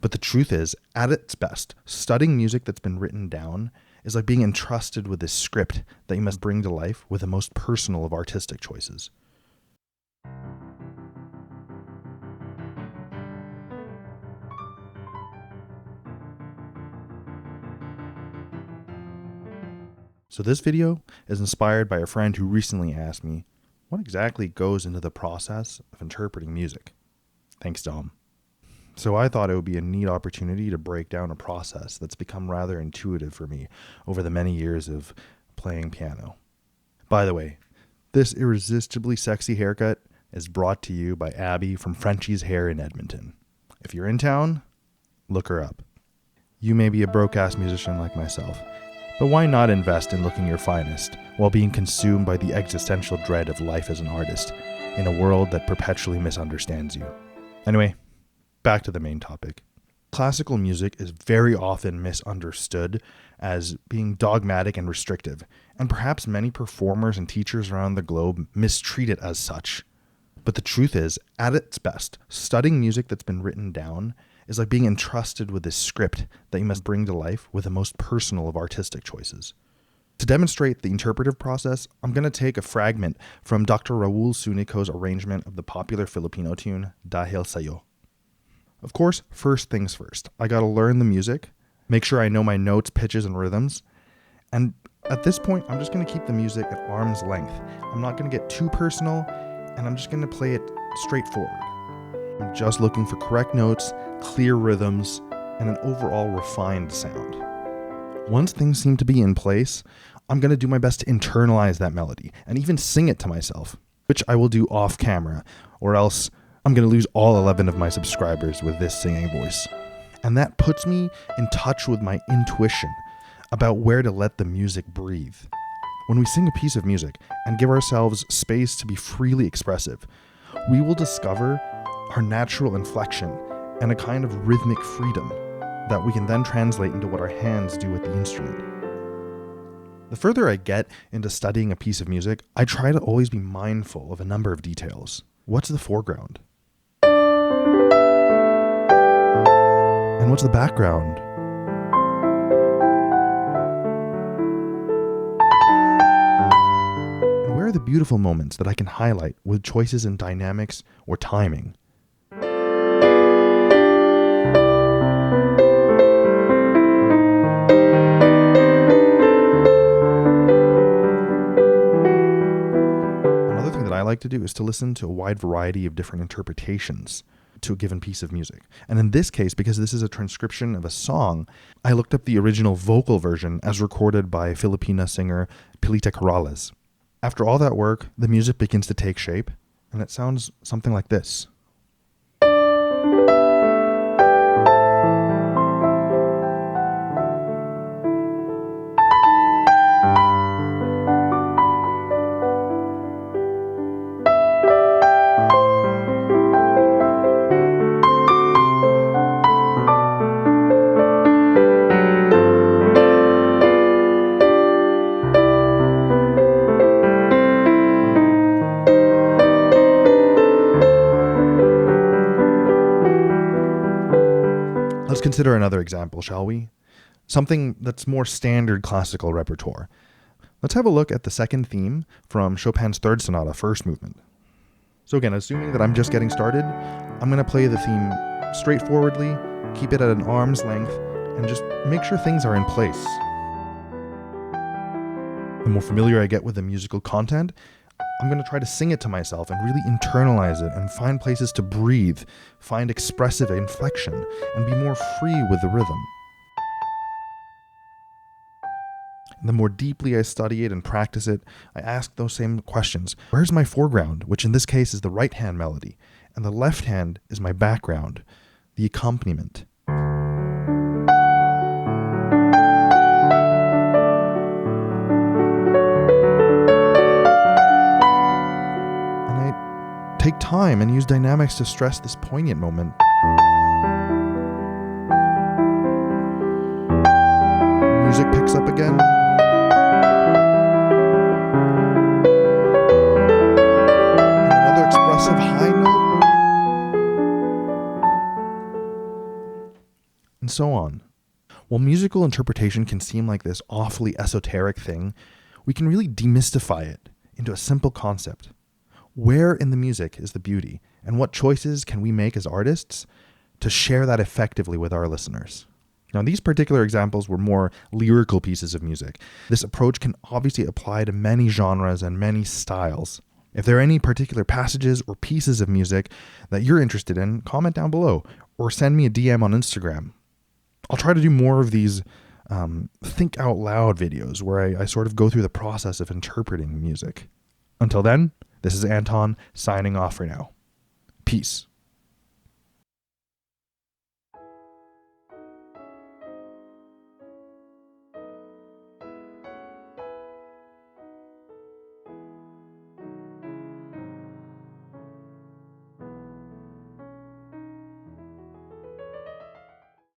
But the truth is, at its best, studying music that's been written down is like being entrusted with this script that you must bring to life with the most personal of artistic choices. So this video is inspired by a friend who recently asked me, what exactly goes into the process of interpreting music? Thanks, Dom. So I thought it would be a neat opportunity to break down a process that's become rather intuitive for me over the many years of playing piano. By the way, this irresistibly sexy haircut is brought to you by Abby from Frenchie's Hair in Edmonton. If you're in town, look her up. You may be a broke-ass musician like myself, but why not invest in looking your finest while being consumed by the existential dread of life as an artist in a world that perpetually misunderstands you? Anyway, back to the main topic. Classical music is very often misunderstood as being dogmatic and restrictive, and perhaps many performers and teachers around the globe mistreat it as such. But the truth is, at its best, studying music that's been written down is like being entrusted with this script that you must bring to life with the most personal of artistic choices. To demonstrate the interpretive process, I'm going to take a fragment from Dr. Raul Sunico's arrangement of the popular Filipino tune, Dahil Sa'yo. Of course, first things first, I got to learn the music, make sure I know my notes, pitches, and rhythms, and at this point, I'm just going to keep the music at arm's length. I'm not going to get too personal, and I'm just going to play it straightforward. I'm just looking for correct notes, clear rhythms, and an overall refined sound. Once things seem to be in place, I'm going to do my best to internalize that melody and even sing it to myself, which I will do off camera, or else I'm going to lose all 11 of my subscribers with this singing voice. And that puts me in touch with my intuition about where to let the music breathe. When we sing a piece of music and give ourselves space to be freely expressive, we will discover our natural inflection and a kind of rhythmic freedom that we can then translate into what our hands do with the instrument. The further I get into studying a piece of music, I try to always be mindful of a number of details. What's the foreground? And what's the background? And where are the beautiful moments that I can highlight with choices in dynamics or timing? I like to do is to listen to a wide variety of different interpretations to a given piece of music. And in this case, because this is a transcription of a song, I looked up the original vocal version as recorded by Filipina singer Pilita Corrales. After all that work, the music begins to take shape, and it sounds something like this. Let's consider another example, shall we? Something that's more standard classical repertoire. Let's have a look at the second theme from Chopin's Third Sonata, first movement. So again, assuming that I'm just getting started, I'm going to play the theme straightforwardly, keep it at an arm's length, and just make sure things are in place. The more familiar I get with the musical content, I'm going to try to sing it to myself and really internalize it and find places to breathe, find expressive inflection, and be more free with the rhythm. And the more deeply I study it and practice it, I ask those same questions. Where's my foreground, which in this case is the right hand melody, and the left hand is my background, the accompaniment. Take time and use dynamics to stress this poignant moment. Music picks up again. And another expressive high note. and so on. While musical interpretation can seem like this awfully esoteric thing, we can really demystify it into a simple concept. Where in the music is the beauty, and what choices can we make as artists to share that effectively with our listeners? Now, these particular examples were more lyrical pieces of music. This approach can obviously apply to many genres and many styles. If there are any particular passages or pieces of music that you're interested in, comment down below or send me a DM on Instagram. I'll try to do more of these think out loud videos where I sort of go through the process of interpreting music. Until then, this is Anton signing off for now. Peace.